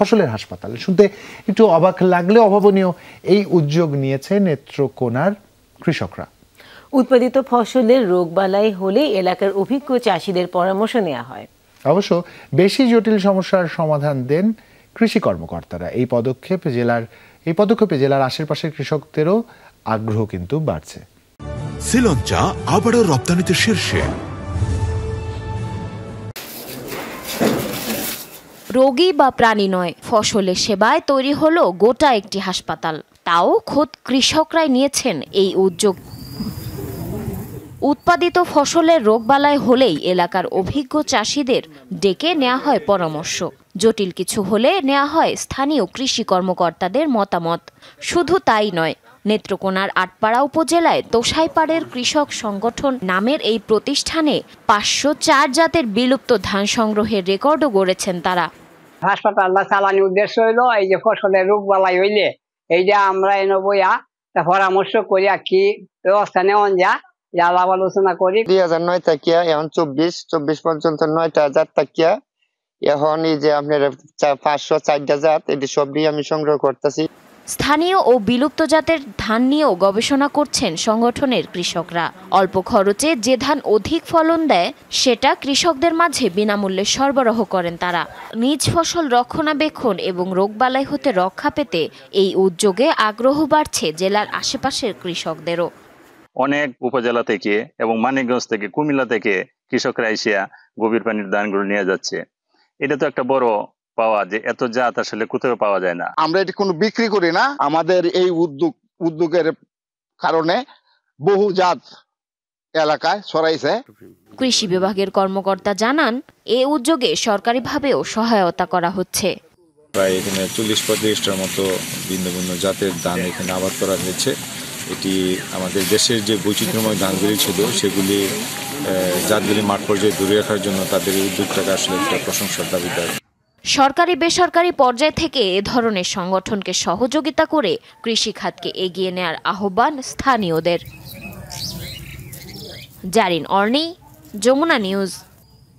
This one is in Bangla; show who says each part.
Speaker 1: ফসলের হাসপাতাল। শুনতে একটু অবাক লাগলেও অভাবনীয় এই উদ্যোগ নিয়েছে নেত্রকোনার কৃষকরা।
Speaker 2: উৎপাদিত ফসলের রোগবালাই হলে এলাকার অভিজ্ঞ চাষিদের পরামর্শ নেওয়া হয়।
Speaker 1: অবশ্য বেশি জটিল সমস্যার সমাধান দেন কৃষি কর্মকর্তারা। এই পদক্ষেপে জেলার আশেপাশের কৃষকদেরও আগ্রহ কিন্তু বাড়ছে।
Speaker 3: শ্রীলঙ্কা আবারও রপ্তানিতে শীর্ষে।
Speaker 4: রোগী বা প্রাণী নয়, ফসলের সেবায় তৈরি হলো গোটা একটি হাসপাতাল। তাও খোদ কৃষকরাই নিয়েছেন এই উদ্যোগ। উৎপাদিত ফসলের রোগবালাই হলেই এলাকার অভিজ্ঞ চাষিদের ডেকে নেওয়া হয় পরামর্শ। জটিল কিছু হলে নেওয়া হয় স্থানীয় কৃষি কর্মকর্তাদের মতামত। শুধু তাই নয়, নেত্রকোনার আটপাড়া উপজেলায় তোষাইপাড়ের কৃষক সংগঠন নামের এই প্রতিষ্ঠানে 504 জাতের বিলুপ্ত ধান সংগ্রহের রেকর্ডও গড়েছেন তারা।
Speaker 5: হাসপাতালটা চালানোর উদ্দেশ্য হইলো এই যে ফসলের রোগবালাই হইলে এইটা আমরা এনে বইয়া পরামর্শ করিয়া কি ব্যবস্থা নেওয়া যা আলাপ আলোচনা করি।
Speaker 6: 2009 থাকিয়া এখন 24 পর্যন্ত 9টা জাত থাকিয়া এখন এই যে আপনার 504টা জাত এটি সব নিয়ে আমি সংগ্রহ করতেছি।
Speaker 4: স্থানীয় ও বিলুপ্ত জাতের ধান নিয়েও গবেষণা করছেন সংগঠনের কৃষকরা। অল্প খরচে যে ধান অধিক ফলন দেয় সেটা কৃষকদের মাঝে বিনামূল্যে সরবরাহ করেন তারা। নিজ ফসল রক্ষণাবেক্ষণ এবং রোগবালাই হতে রক্ষা পেতে এই উদ্যোগে আগ্রহ বাড়ছে জেলার আশেপাশের কৃষকদেরও।
Speaker 7: অনেক উপজেলা থেকে এবং মানিকগঞ্জ থেকে, কুমিল্লা থেকে কৃষকরা এসিয়া গভীর পানির ধানগুলো নিয়ে যাচ্ছে। এটা তো একটা বড় পাওয়া, যে এত জাত আসলে কোথাও পাওয়া যায় না।
Speaker 8: আমরা এটি কোনো বিক্রি করি না, আমাদের এই উদ্যোগের কারণে বহু জাত এলাকায় ছড়াইছে।
Speaker 4: কৃষি বিভাগের কর্মকর্তা জানান, এ উদ্যোগে সরকারিভাবেও সহায়তা করা হচ্ছে।
Speaker 9: প্রায় এখানে 40-45টার মতো ভিন্ন ভিন্ন জাতের ধান এখানে আবাদ করা হয়েছে। এটি আমাদের দেশের যে বৈচিত্র্যময় ধানগুলি ছিল সেগুলি জাতগুলি মাঠ পর্যায়ে ধরে রাখার জন্য তাদের এই উদ্যোগটাকে আসলে একটা প্রশংসার দাবিদার।
Speaker 4: সরকারি বেসরকারি পর্যায় থেকে এ ধরনের সংগঠনকে সহযোগিতা করে কৃষি খাতকে এগিয়ে নেয়ার আহ্বান স্থানীয়দের। জারিন অর্নি, যমুনা নিউজ।